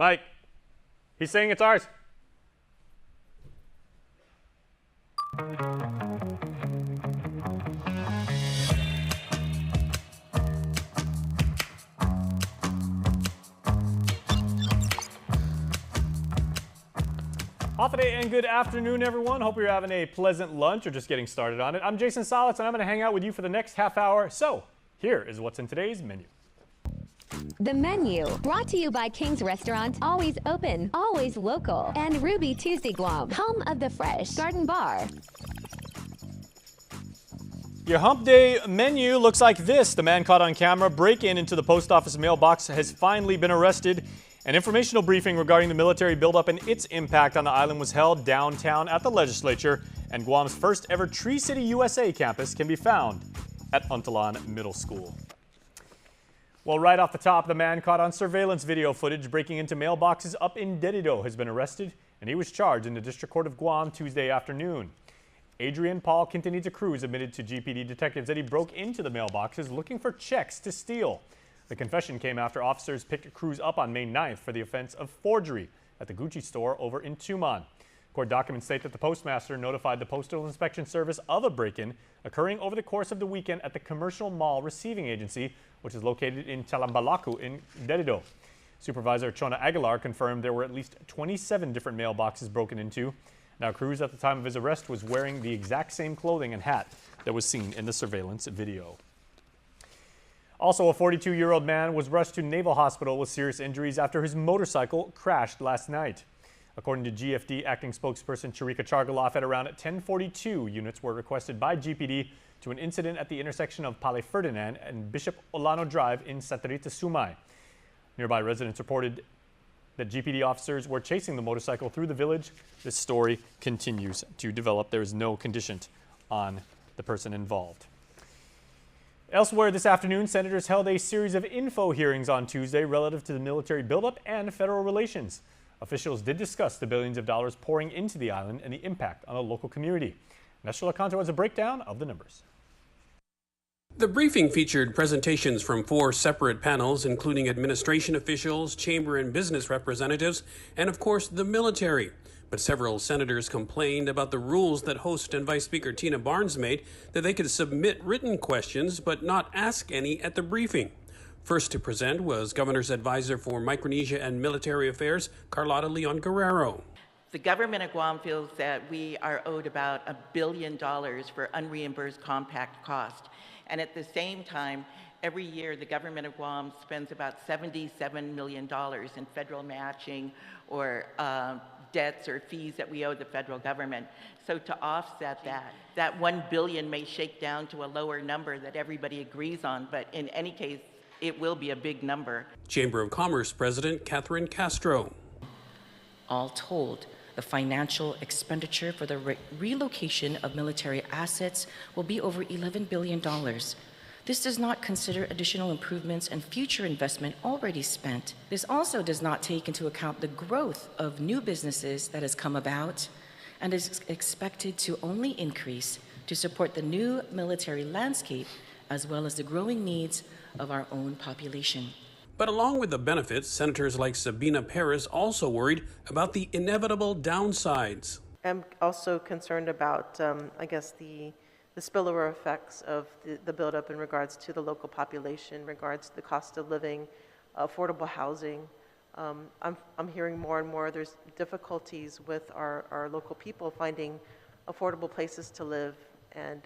Mike, he's saying it's ours. Today and good afternoon, everyone. Hope you're having a pleasant lunch or just getting started on it. I'm Jason Solitz, and I'm going to hang out with you for the next half hour. So here is what's in today's menu. The menu, brought to you by King's Restaurant, always open, always local, and Ruby Tuesday Guam, home of the fresh garden bar. Your hump day menu looks like this. The man caught on camera break-in into the post office mailbox has finally been arrested. An informational briefing regarding the military buildup and its impact on the island was held downtown at the legislature, and Guam's first ever Tree City USA campus can be found at Untitled Middle School. Well, right off the top, the man caught on surveillance video footage breaking into mailboxes up in Dedido has been arrested, and he was charged in the District Court of Guam Tuesday afternoon. Adrian Paul Quintanilla Cruz admitted to GPD detectives that he broke into the mailboxes looking for checks to steal. The confession came after officers picked Cruz up on May 9th for the offense of forgery at the Gucci store over in Tumon. Court documents state that the postmaster notified the Postal Inspection Service of a break-in occurring over the course of the weekend at the Commercial Mall Receiving Agency, which is located in Talambalacu in Dedido. Supervisor Chona Aguilar confirmed there were at least 27 different mailboxes broken into. Now, Cruz at the time of his arrest was wearing the exact same clothing and hat that was seen in the surveillance video. Also, a 42-year-old man was rushed to Naval Hospital with serious injuries after his motorcycle crashed last night. According to GFD acting spokesperson Charika Chargaloff, at around 10:42, units were requested by GPD to an incident at the intersection of Pale Ferdinand and Bishop Olano Drive in Santa Rita, Sumay. Nearby residents reported that GPD officers were chasing the motorcycle through the village. This story continues to develop. There is no condition on the person involved. Elsewhere this afternoon, senators held a series of info hearings on Tuesday relative to the military buildup and federal relations. Officials did discuss the billions of dollars pouring into the island and the impact on the local community. Nestor Lacanto has a breakdown of the numbers. The briefing featured presentations from 4 separate panels, including administration officials, chamber and business representatives, and of course the military. But several senators complained about the rules that host and Vice Speaker Tina Barnes made, that they could submit written questions but not ask any at the briefing. First to present was Governor's Advisor for Micronesia and Military Affairs, Carlotta Leon Guerrero. The government of Guam feels that we are owed about $1 billion for unreimbursed compact cost. And at the same time, every year the government of Guam spends about $77 million in federal matching or debts or fees that we owe the federal government. So to offset that $1 billion may shake down to a lower number that everybody agrees on, but in any case, it will be a big number. Chamber of Commerce President Catherine Castro. All told, the financial expenditure for the relocation of military assets will be over $11 billion. This does not consider additional improvements and future investment already spent. This also does not take into account the growth of new businesses that has come about and is expected to only increase to support the new military landscape as well as the growing needs of our own population. But along with the benefits, senators like Sabina Perez also worried about the inevitable downsides. I'm also concerned about, the spillover effects of the buildup in regards to the local population, in regards to the cost of living, affordable housing. I'm hearing more and more there's difficulties with our local people finding affordable places to live. And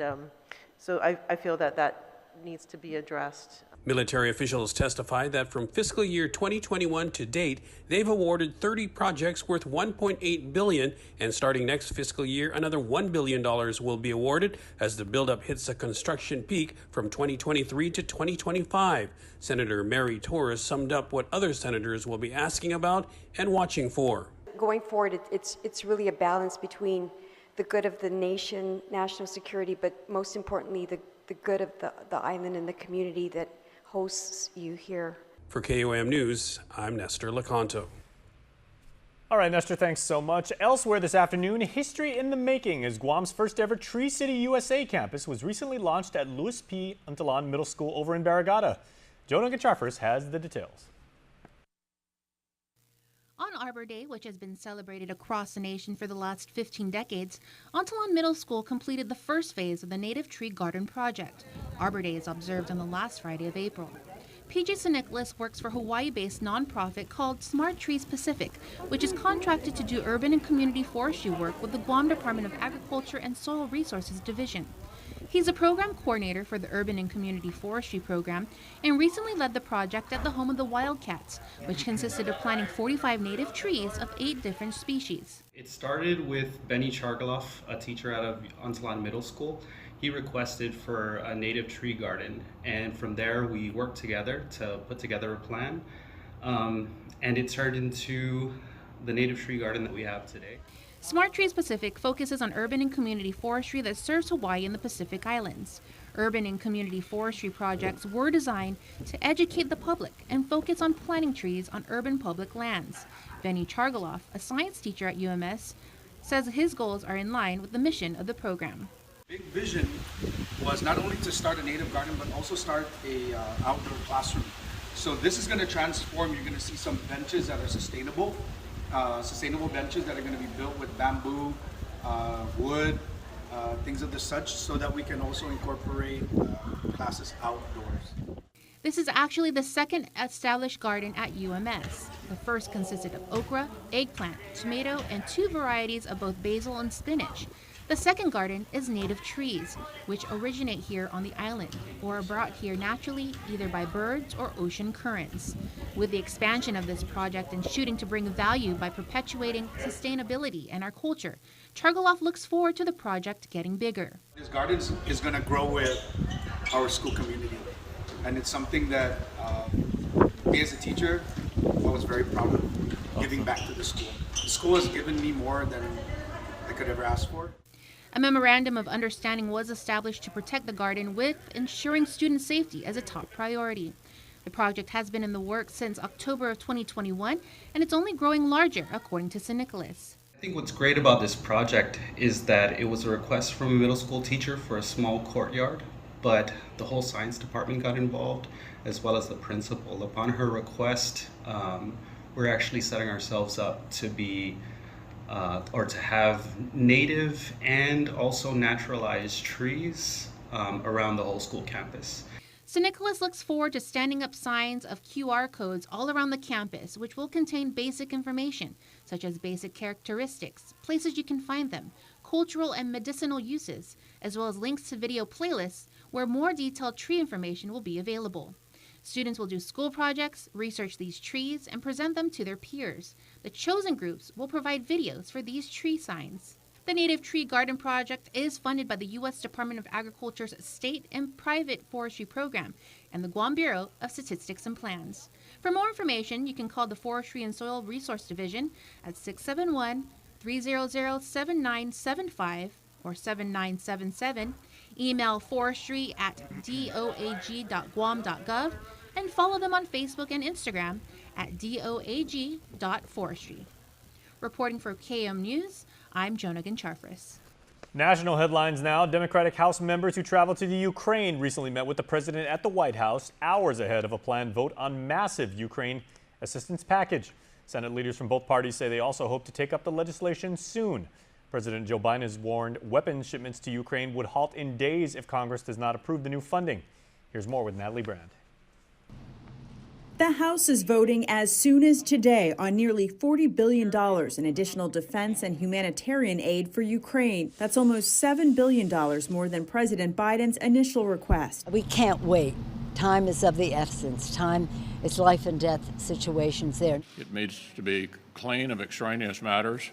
so I feel that needs to be addressed. Military officials testified that from fiscal year 2021 to date, they've awarded 30 projects worth $1.8 billion, and starting next fiscal year, another $1 billion will be awarded as the buildup hits a construction peak from 2023 to 2025. Senator Mary Torres summed up what other senators will be asking about and watching for. Going forward, it's really a balance between the good of the nation, national security, but most importantly, the good of the island and the community that hosts you here. For KUAM News, I'm Nestor Lacanto. All right, Nestor, thanks so much. Elsewhere this afternoon, history in the making as Guam's first ever Tree City USA campus was recently launched at Louis P. Untitled Middle School over in Barrigada. Jonah Gachafers has the details. On Arbor Day, which has been celebrated across the nation for the last 15 decades, Antillon Middle School completed the first phase of the Native Tree Garden Project. Arbor Day is observed on the last Friday of April. PJ St. Nicholas works for Hawaii-based nonprofit called Smart Trees Pacific, which is contracted to do urban and community forestry work with the Guam Department of Agriculture and Soil Resources Division. He's a program coordinator for the Urban and Community Forestry Program and recently led the project at the home of the Wildcats, which consisted of planting 45 native trees of 8 different species. It started with Benny Chargaloff, a teacher out of Antillon Middle School. He requested for a native tree garden, and from there we worked together to put together a plan, and it turned into the native tree garden that we have today. Smart Trees Pacific focuses on urban and community forestry that serves Hawaii and the Pacific Islands. Urban and community forestry projects were designed to educate the public and focus on planting trees on urban public lands. Benny Chargaloff, a science teacher at UMS, says his goals are in line with the mission of the program. Big vision was not only to start a native garden, but also start a outdoor classroom. So this is going to transform. You're going to see some benches that are sustainable benches that are going to be built with bamboo, wood, things of the such, so that we can also incorporate classes outdoors. This is actually the second established garden at UMS. The first consisted of okra, eggplant, tomato, and 2 varieties of both basil and spinach. The second garden is native trees, which originate here on the island or are brought here naturally either by birds or ocean currents. With the expansion of this project and shooting to bring value by perpetuating sustainability and our culture, Chargaloff looks forward to the project getting bigger. This garden is going to grow with our school community, and it's something that me as a teacher, I was very proud of giving back to the school. The school has given me more than I could ever ask for. A memorandum of understanding was established to protect the garden with ensuring student safety as a top priority. The project has been in the works since October of 2021, and it's only growing larger, according to St. Nicholas. I think what's great about this project is that it was a request from a middle school teacher for a small courtyard, but the whole science department got involved, as well as the principal. Upon her request, we're actually setting ourselves up to be or to have native and also naturalized trees around the whole school campus. St. Nicholas looks forward to standing up signs of QR codes all around the campus, which will contain basic information, such as basic characteristics, places you can find them, cultural and medicinal uses, as well as links to video playlists where more detailed tree information will be available. Students will do school projects, research these trees, and present them to their peers. The chosen groups will provide videos for these tree signs. The Native Tree Garden Project is funded by the U.S. Department of Agriculture's State and Private Forestry Program and the Guam Bureau of Statistics and Plans. For more information, you can call the Forestry and Soil Resource Division at 671-300-7975 or 7977, email forestry@doag.guam.gov, and follow them on Facebook and Instagram at doag.forestry. Reporting for KUAM News, I'm Jonah Gancharfris. National headlines now. Democratic House members who traveled to the Ukraine recently met with the president at the White House hours ahead of a planned vote on massive Ukraine assistance package. Senate leaders from both parties say they also hope to take up the legislation soon. President Joe Biden has warned weapons shipments to Ukraine would halt in days if Congress does not approve the new funding. Here's more with Natalie Brand. The House is voting as soon as today on nearly $40 billion in additional defense and humanitarian aid for Ukraine. That's almost $7 billion more than President Biden's initial request. We can't wait. Time is of the essence. Time is life and death situations there. It needs to be clean of extraneous matters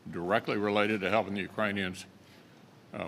directly related to helping the Ukrainians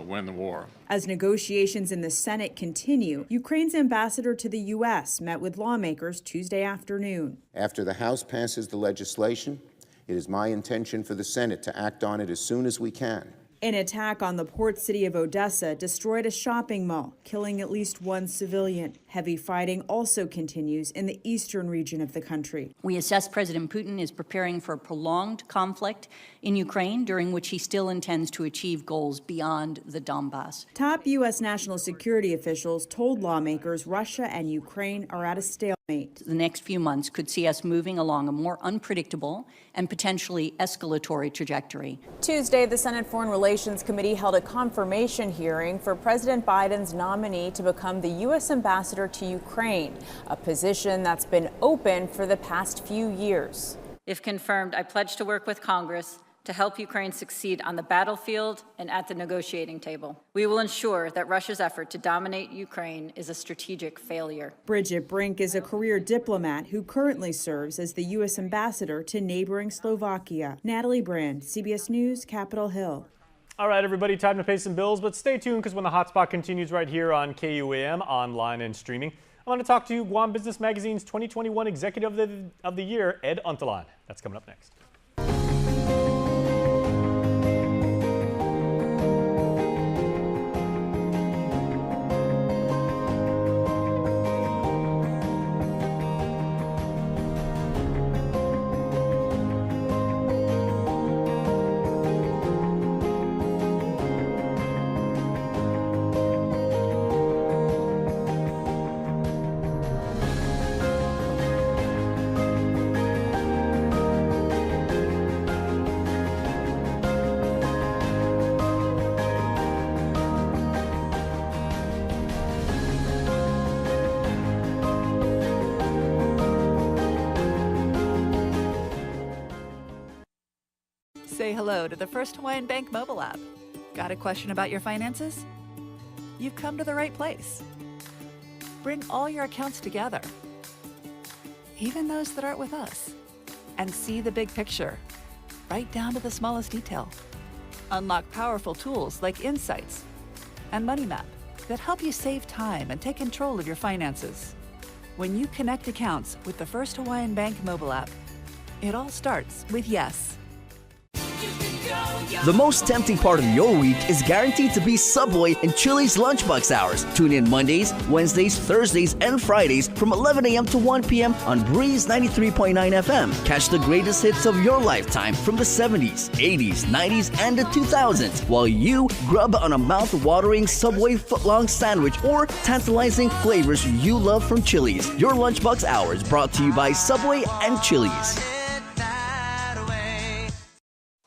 win the war. As negotiations in the Senate continue, Ukraine's ambassador to the U.S. met with lawmakers Tuesday afternoon. After the House passes the legislation, it is my intention for the Senate to act on it as soon as we can. An attack on the port city of Odessa destroyed a shopping mall, killing at least 1 civilian. Heavy fighting also continues in the eastern region of the country. We assess President Putin is preparing for a prolonged conflict in Ukraine, during which he still intends to achieve goals beyond the Donbass. Top U.S. national security officials told lawmakers Russia and Ukraine are at a stalemate. The next few months could see us moving along a more unpredictable and potentially escalatory trajectory. Tuesday, the Senate Foreign Relations Committee held a confirmation hearing for President Biden's nominee to become the U.S. ambassador to Ukraine, a position that's been open for the past few years. If confirmed, I pledge to work with Congress to help Ukraine succeed on the battlefield and at the negotiating table. We will ensure that Russia's effort to dominate Ukraine is a strategic failure. Bridget Brink is a career diplomat who currently serves as the U.S. ambassador to neighboring Slovakia. Natalie Brand, CBS News, Capitol Hill. All right, everybody, time to pay some bills, but stay tuned because when the Hotspot continues right here on KUAM, online and streaming, I want to talk to Guam Business Magazine's 2021 Executive of the Year, Ed Untitled. That's coming up next. Say hello to the First Hawaiian Bank mobile app. Got a question about your finances? You've come to the right place. Bring all your accounts together, even those that aren't with us, and see the big picture, right down to the smallest detail. Unlock powerful tools like Insights and Money Map that help you save time and take control of your finances. When you connect accounts with the First Hawaiian Bank mobile app, it all starts with yes. The most tempting part of your week is guaranteed to be Subway and Chili's Lunchbox Hours. Tune in Mondays, Wednesdays, Thursdays, and Fridays from 11 a.m. to 1 p.m. on Breeze 93.9 FM. Catch the greatest hits of your lifetime from the 70s, 80s, 90s, and the 2000s while you grub on a mouth-watering Subway footlong sandwich or tantalizing flavors you love from Chili's. Your Lunchbox Hours brought to you by Subway and Chili's.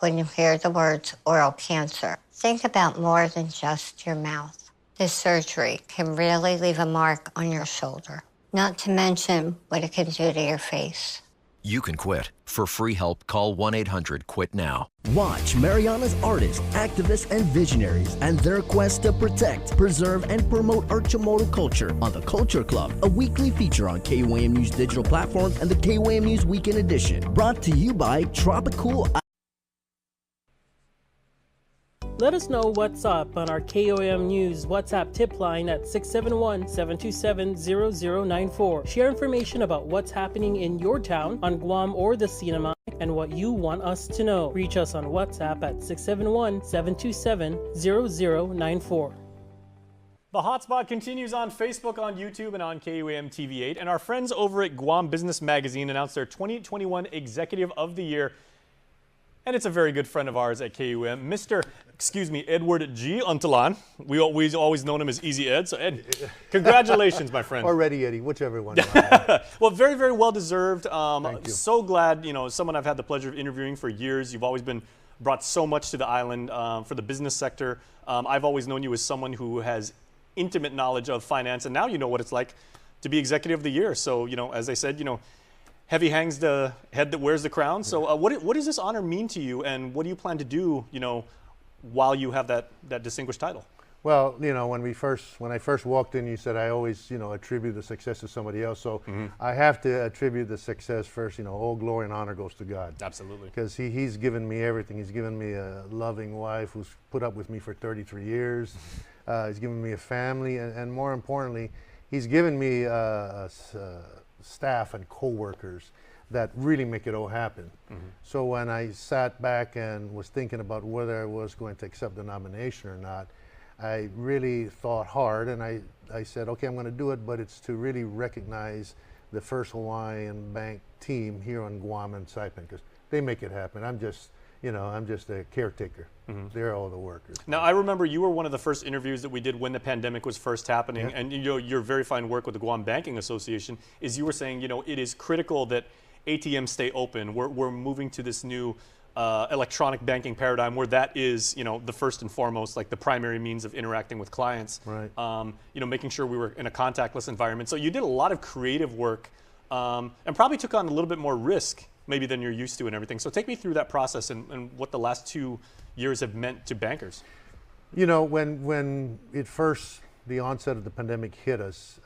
When you hear the words oral cancer, think about more than just your mouth. This surgery can really leave a mark on your shoulder, not to mention what it can do to your face. You can quit. For free help, call 1-800-QUIT-NOW. Watch Mariana's artists, activists, and visionaries and their quest to protect, preserve, and promote Archimoto culture on The Culture Club, a weekly feature on KUAM News digital platforms and the KUAM News Weekend Edition. Brought to you by Tropical. Let us know what's up on our KUAM News WhatsApp tip line at 671-727-0094. Share information about what's happening in your town, on Guam or the cinema, and what you want us to know. Reach us on WhatsApp at 671-727-0094. The Hotspot continues on Facebook, on YouTube, and on KUAM TV8. And our friends over at Guam Business Magazine announced their 2021 Executive of the Year. And it's a very good friend of ours at KUAM, Edward G. Untitled. We always known him as Easy Ed. So Ed, congratulations, my friend. Or Ready Eddie, whichever one. Well, very, very well deserved. Thank you. So glad, someone I've had the pleasure of interviewing for years. You've always brought so much to the island for the business sector. I've always known you as someone who has intimate knowledge of finance, and now you know what it's like to be Executive of the Year. So, as I said, heavy hangs the head that wears the crown. So what does this honor mean to you, and what do you plan to do, while you have that distinguished title? Well, when I first walked in, you said I always, attribute the success to somebody else. So I have to attribute the success first. All glory and honor goes to God. Absolutely. Because He's given me everything. He's given me a loving wife who's put up with me for 33 years. He's given me a family, and more importantly, He's given me staff and co-workers that really make it all happen. So when I sat back and was thinking about whether I was going to accept the nomination or not, I really thought hard, and I said, okay, I'm going to do it, but it's to really recognize the First Hawaiian Bank team here on Guam and Saipan, because they make it happen. I'm just, I'm just a caretaker. They're all the workers. Now, I remember you were one of the first interviews that we did when the pandemic was first happening, Yeah. and your very fine work with the Guam Banking Association is you were saying, it is critical that ATMs stay open. We're moving to this new electronic banking paradigm where that is, the first and foremost, like the primary means of interacting with clients. Right. Making sure we were in a contactless environment. So you did a lot of creative work and probably took on a little bit more risk maybe than you're used to and everything. So take me through that process and what the last 2 years have meant to bankers. When the onset of the pandemic hit us,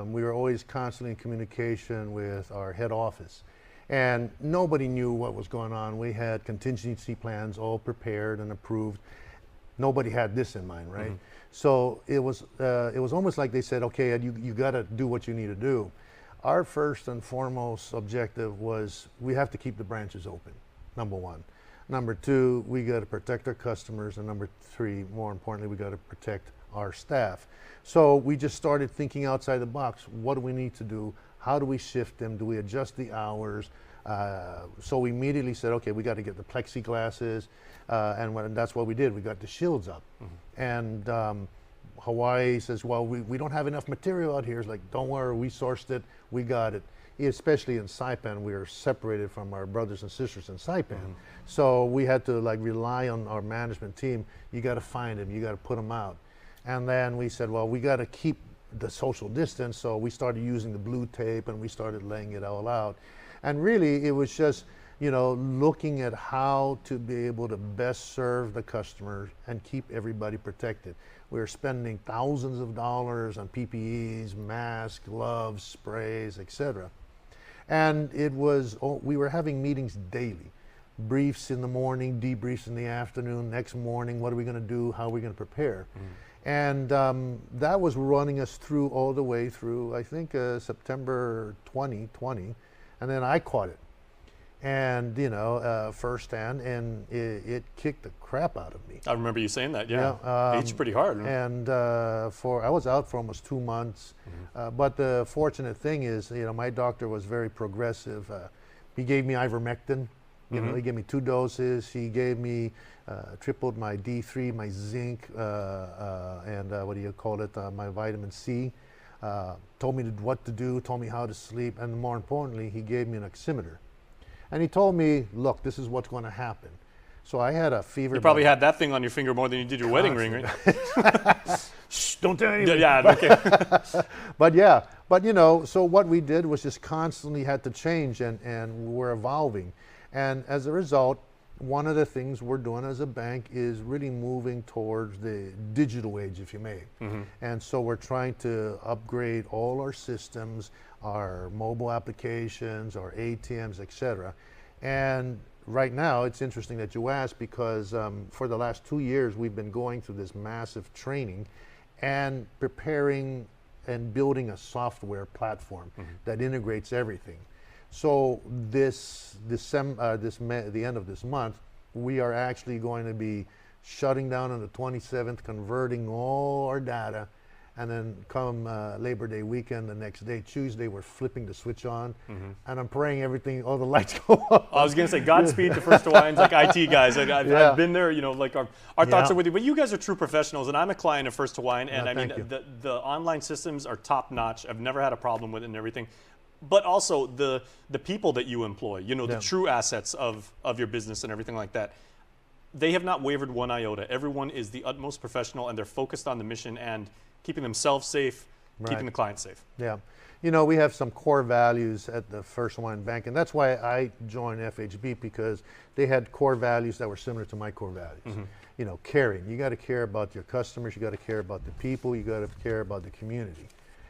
we were always constantly in communication with our head office. And nobody knew what was going on. We had contingency plans all prepared and approved. Nobody had this in mind, right? So it was almost like they said, okay, Ed, you got to do what you need to do. Our first and foremost objective was we have to keep the branches open, number one. Number two, we got to protect our customers. And number three, more importantly, we got to protect our staff. So we just started thinking outside the box. What do we need to do? How do we shift them? Do we adjust the hours? So we immediately said, okay, we got to get the plexiglasses. And that's what we did. We got the shields up. And Hawaii says, well, we don't have enough material out here. It's like, don't worry, we sourced it, we got it. Especially in Saipan, we are separated from our brothers and sisters in Saipan. So we had to rely on our management team. You got to find them, you got to put them out. And then we said, well, we got to keep the social distance. So we started using the blue tape and we started laying it all out. And really it was just, looking at how to be able to best serve the customers and keep everybody protected. We were spending thousands of dollars on PPEs, masks, gloves, sprays, etc. And we were having meetings daily. Briefs in the morning, debriefs in the afternoon, next morning, what are we going to do, how are we going to prepare? And that was running us through all the way through, I think, September 2020. And then I caught it. And, firsthand, and it kicked the crap out of me. I remember you saying that, yeah. Hit you pretty hard. And I was out for almost 2 months. But the fortunate thing is, my doctor was very progressive. He gave me ivermectin. He gave me 2 doses. He gave me, tripled my D3, my zinc, and my vitamin C. Told me what to do, told me how to sleep, and more importantly, he gave me an oximeter. And he told me, look, this is what's going to happen. So I had a fever. You probably had that thing on your finger more than you did your wedding ring, right? Shh, don't tell anybody. Yeah, okay. But so what we did was just constantly had to change and we're evolving. And as a result, one of the things we're doing as a bank is really moving towards the digital age, if you may. And so we're trying to upgrade all our systems, our mobile applications, our ATMs, etc. And right now, it's interesting that you asked because for the last 2 years, we've been going through this massive training and preparing and building a software platform that integrates everything. So the end of this month, we are actually going to be shutting down on the 27th, converting all our data, and then come Labor Day weekend, the next day, Tuesday, we're flipping the switch on, and I'm praying all the lights go on. I was going to say, Godspeed to First Hawaiians, IT guys. I've been there, our thoughts are with you. But you guys are true professionals, and I'm a client of First Hawaiian, and the online systems are top notch. I've never had a problem with it and everything. But also the people that you employ, the true assets of your business and everything like that, they have not wavered one iota. Everyone is the utmost professional, and they're focused on the mission and keeping themselves safe, keeping the client safe. Yeah. We have some core values at the First Hawaiian Bank, and that's why I joined FHB, because they had core values that were similar to my core values. Caring. You got to care about your customers. You got to care about the people. You got to care about the community.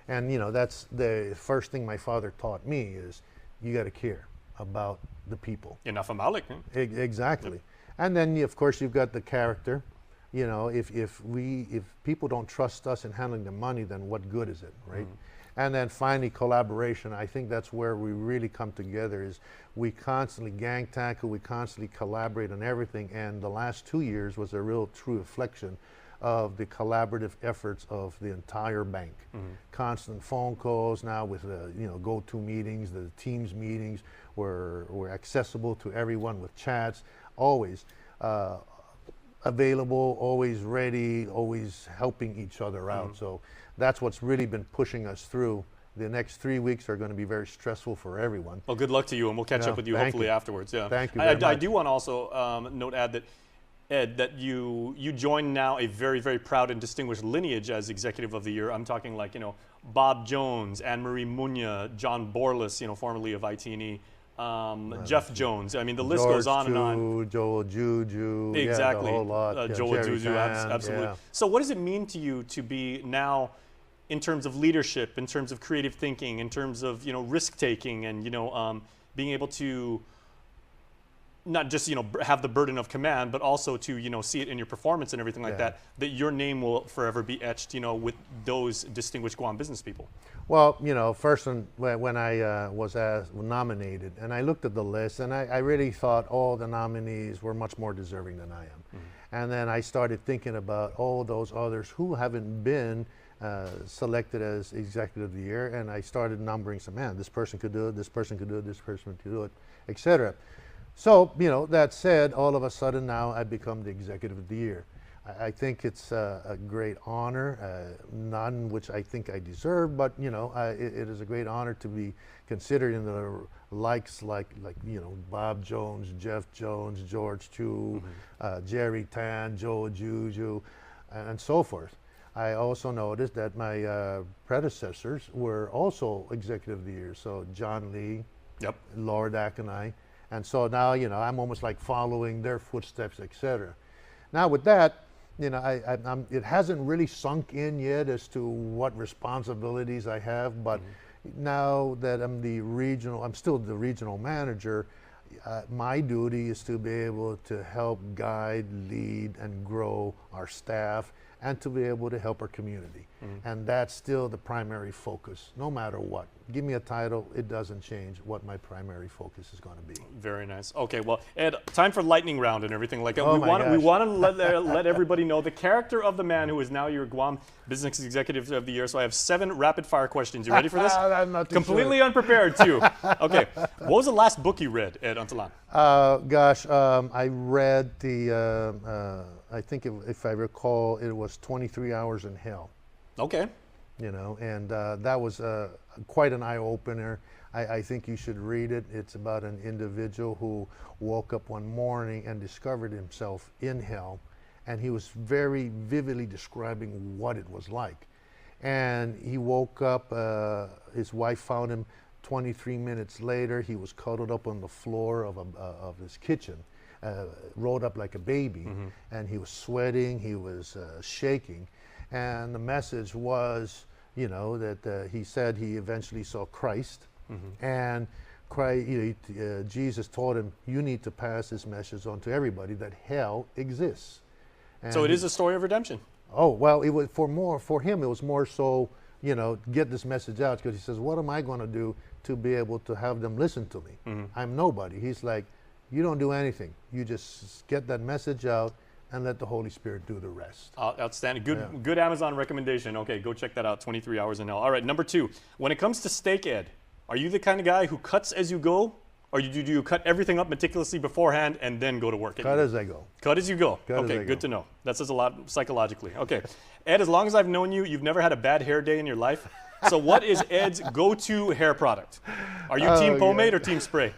And that's the first thing my father taught me is you got to care about the people. Enough Malik. Exactly. Yep. And then of course you've got the character. If people don't trust us in handling the money, then what good is it, right? And then finally collaboration. I think that's where we really come together is we constantly gang tackle, we constantly collaborate on everything. And the last 2 years was a real true reflection of the collaborative efforts of the entire bank. Constant phone calls now with the go-to meetings, the Teams meetings, we're accessible to everyone with chats. always available, always ready, always helping each other out. So that's what's really been pushing us through. The next 3 weeks are going to be very stressful for everyone. Well, good luck to you, and we'll catch up with you hopefully afterwards. Yeah. Thank you very much. I do want to also note, Ed, that you join now a very, very proud and distinguished lineage as Executive of the Year. I'm talking like, Bob Jones, Anne-Marie Munya, John Borlas, formerly of IT&E, Jeff Jones. I mean, the list goes on and on. Joel Juju. Exactly. Yeah, the whole lot. Joel Juju, absolutely. Yeah. So what does it mean to you to be now, in terms of leadership, in terms of creative thinking, in terms of, risk taking, and, being able to not just, have the burden of command, but also to, see it in your performance and everything like that your name will forever be etched, with those distinguished Guam business people? Well, first when I was nominated, and I looked at the list, and I really thought all the nominees were much more deserving than I am. And then I started thinking about all those others who haven't been selected as Executive of the Year, and I started numbering some, man, this person could do it, this person could do it, this person could do it, etc. So, that said, all of a sudden now I've become the Executive of the Year. I think it's a great honor, none which I think I deserve, but, it is a great honor to be considered in the likes like Bob Jones, Jeff Jones, George Chu, Jerry Tan, Joe Juju, and so forth. I also noticed that my predecessors were also Executive of the Year, so John Lee, Lord Akanai. And so now, I'm almost like following their footsteps, etc. Now with that, it hasn't really sunk in yet as to what responsibilities I have, but now that I'm still the regional manager, my duty is to be able to help guide, lead, and grow our staff, and to be able to help our community. And that's still the primary focus, no matter what. Give me a title, it doesn't change what my primary focus is going to be. Very nice. Okay, well, Ed, time for lightning round and everything like that. Oh we want to let everybody know the character of the man who is now your Guam Business Executive of the Year. So I have 7 rapid-fire questions. You ready for this? I'm not too Completely sure. unprepared, too. Okay, what was the last book you read, Ed Untalan? I read I think if I recall, it was 23 Hours in Hell. Okay. And that was quite an eye-opener. I think you should read it. It's about an individual who woke up one morning and discovered himself in hell, and he was very vividly describing what it was like. And he woke up, his wife found him 23 minutes later. He was cuddled up on the floor of his kitchen, rolled up like a baby, and he was sweating, he was shaking. And the message was, that he said he eventually saw Christ, and Jesus told him, you need to pass this message on to everybody that hell exists. And so it is a story of redemption. Oh, well, it was for him, it was more so, get this message out, because he says, what am I going to do to be able to have them listen to me? I'm nobody. He's like, you don't do anything. You just get that message out and let the Holy Spirit do the rest. Outstanding. Good Amazon recommendation. Okay, go check that out, 23 Hours in Hell. All right, number 2. When it comes to steak, Ed, are you the kind of guy who cuts as you go, or do you cut everything up meticulously beforehand and then go to work? Cut as I go. Cut as you go. Okay, good to know. That says a lot psychologically. Okay, Ed, as long as I've known you, you've never had a bad hair day in your life. So what is Ed's go-to hair product? Are you team pomade or team spray?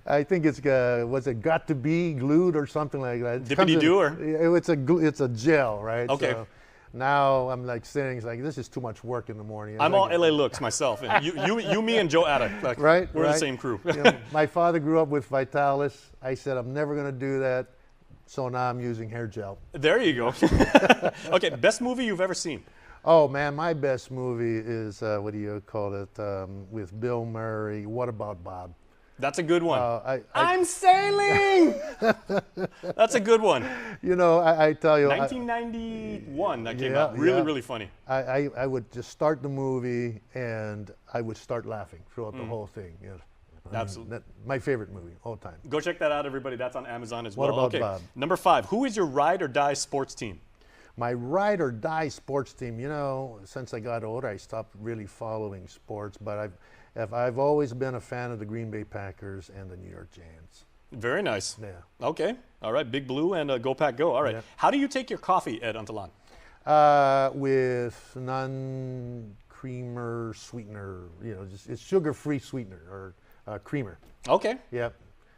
I think it's was it got to be glued or something like that. Dippity-doo or? It's a gel, right? Okay. So now I'm like saying, it's like, this is too much work in the morning. I'm all LA looks myself. You, me, and Joe Atta. Like, right. We're the same crew. My father grew up with Vitalis. I said, I'm never going to do that. So now I'm using hair gel. There you go. Okay, best movie you've ever seen? Oh man, my best movie is what do you call it? With Bill Murray. What About Bob? That's a good one. I'm sailing. That's a good one. I tell you. 1991 that came out. Really funny. I would just start the movie and I would start laughing throughout the whole thing. Absolutely. My favorite movie all time. Go check that out, everybody. That's on Amazon as well. What About Bob? Number 5. Who is your ride or die sports team? My ride or die sports team, since I got older, I stopped really following sports, but I've always been a fan of the Green Bay Packers and the New York Giants. Very nice. Yeah. Okay. All right. Big Blue and Go Pack Go. All right. Yeah. How do you take your coffee, Ed Untalan? With non-creamer sweetener, it's sugar-free sweetener or creamer. Okay. Yep.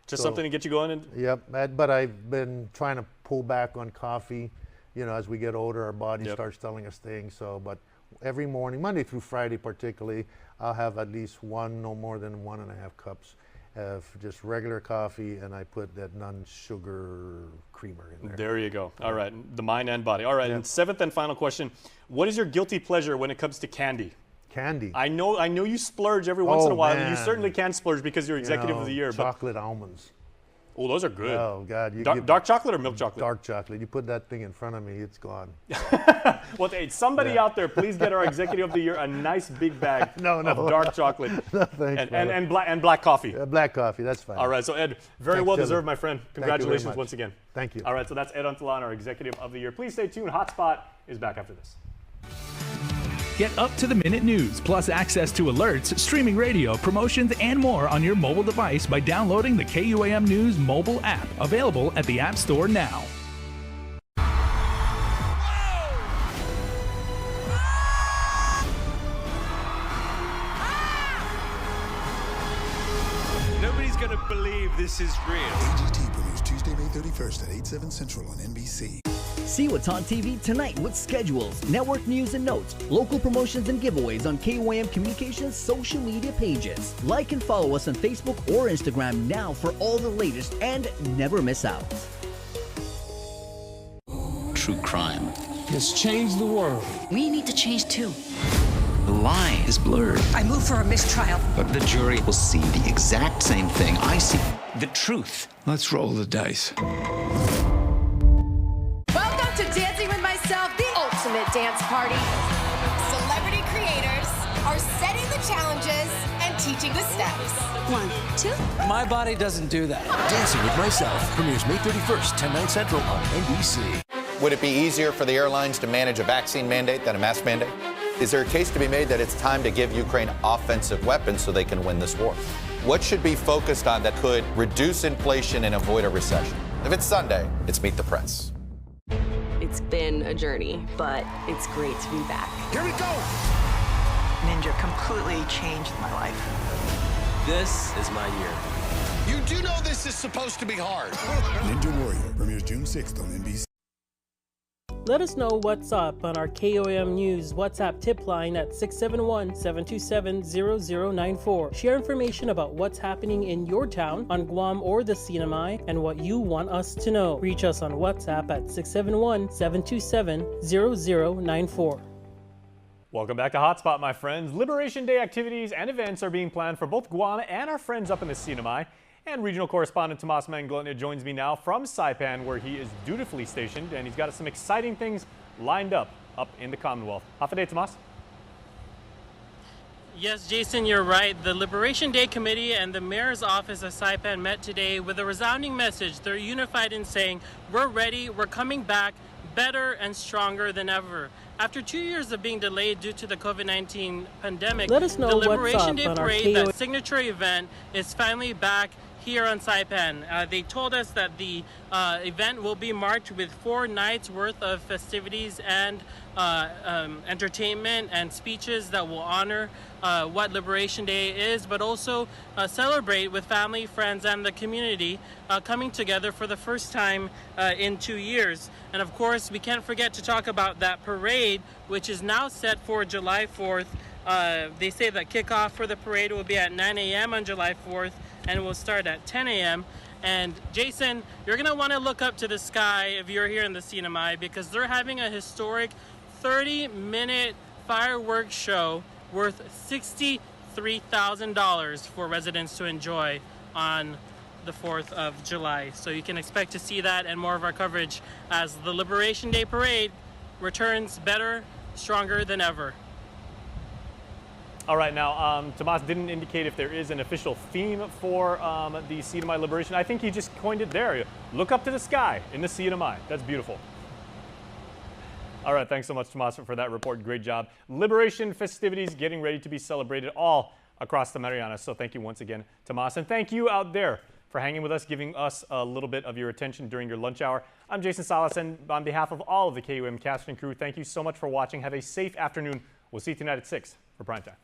Just something to get you going? Yep. But I've been trying to pull back on coffee. As we get older, our body starts telling us things. But every morning, Monday through Friday particularly, I'll have at least no more than 1.5 cups of just regular coffee, and I put that non-sugar creamer in there. There you go. All right, the mind and body. All right, and seventh and final question: what is your guilty pleasure when it comes to candy? Candy. I know you splurge every once in a while, and you man. certainly can splurge because you're executive of the year. Chocolate almonds. Oh, those are good. Oh God! Dark chocolate or milk chocolate? Dark chocolate. You put that thing in front of me, it's gone. Well, hey, somebody out there, please get our executive of the year a nice big bag of dark chocolate. No, thanks, and black coffee. Black coffee, that's fine. All right, so Ed, very Thanks, well Dylan. deserved, my friend. Congratulations much. once again. Thank you. All right, so that's Ed Untalan, our executive of the year. Please stay tuned. HotSpot is back after this. Get up-to-the-minute news, plus access to alerts, streaming radio, promotions, and more on your mobile device by downloading the KUAM News mobile app, available at the App Store now. Nobody's going to believe this is real. AGT premieres Tuesday, May 31st at 8/7 Central on NBC. See what's on TV tonight with schedules, network news and notes, local promotions and giveaways on KUAM Communications social media pages. Like and follow us on Facebook or Instagram now for all the latest and never miss out. True crime has changed the world. We need to change too. The line is blurred. I move for a mistrial. But the jury will see the exact same thing I see. The truth. Let's roll the dice. Welcome to Dancing with Myself, the ultimate dance party. Celebrity creators are setting the challenges and teaching the steps. 1, 2. My body doesn't do that. Dancing with Myself premieres May 31st, 10/9 Central on NBC. Would it be easier for the airlines to manage a vaccine mandate than a mask mandate? Is there a case to be made that it's time to give Ukraine offensive weapons so they can win this war? What should be focused on that could reduce inflation and avoid a recession? If it's Sunday, it's Meet the Press. It's been a journey, but it's great to be back. Here we go! Ninja completely changed my life. This is my year. You do know this is supposed to be hard. Ninja Warrior premieres June 6th on NBC. Let us know what's up on our KUAM News WhatsApp tip line at 671-727-0094. Share information about what's happening in your town on Guam or the Sinamay and what you want us to know. Reach us on WhatsApp at 671-727-0094. Welcome back to HotSpot, my friends. Liberation Day activities and events are being planned for both Guam and our friends up in the Sinamay. And regional correspondent Tomas Manglona joins me now from Saipan, where he is dutifully stationed, and he's got some exciting things lined up in the Commonwealth. Hafa day, Tomas. Yes, Jason, you're right. The Liberation Day Committee and the Mayor's Office of Saipan met today with a resounding message. They're unified in saying, we're ready, we're coming back, better and stronger than ever. After 2 years of being delayed due to the COVID-19 pandemic, Let us know the what's Liberation up Day on our Parade, that signature event, is finally back here on Saipan. They told us that the event will be marked with 4 nights worth of festivities and entertainment and speeches that will honor what Liberation Day is, but also celebrate with family, friends, and the community coming together for the first time in 2 years. And of course, we can't forget to talk about that parade, which is now set for July 4th. They say that kickoff for the parade will be at 9 a.m. on July 4th, and it will start at 10 a.m. And Jason, you're going to want to look up to the sky if you're here in the Sinamay, because they're having a historic 30-minute fireworks show worth $63,000 for residents to enjoy on the 4th of July. So you can expect to see that and more of our coverage as the Liberation Day Parade returns better, stronger than ever. All right, now, Tomas didn't indicate if there is an official theme for the Sinamay Liberation. I think he just coined it there. Look up to the sky in the Sinamay. That's beautiful. All right, thanks so much, Tomas, for that report. Great job. Liberation festivities getting ready to be celebrated all across the Marianas. So thank you once again, Tomas. And thank you out there for hanging with us, giving us a little bit of your attention during your lunch hour. I'm Jason Salas, and on behalf of all of the KUAM cast and crew, thank you so much for watching. Have a safe afternoon. We'll see you tonight at 6 for primetime.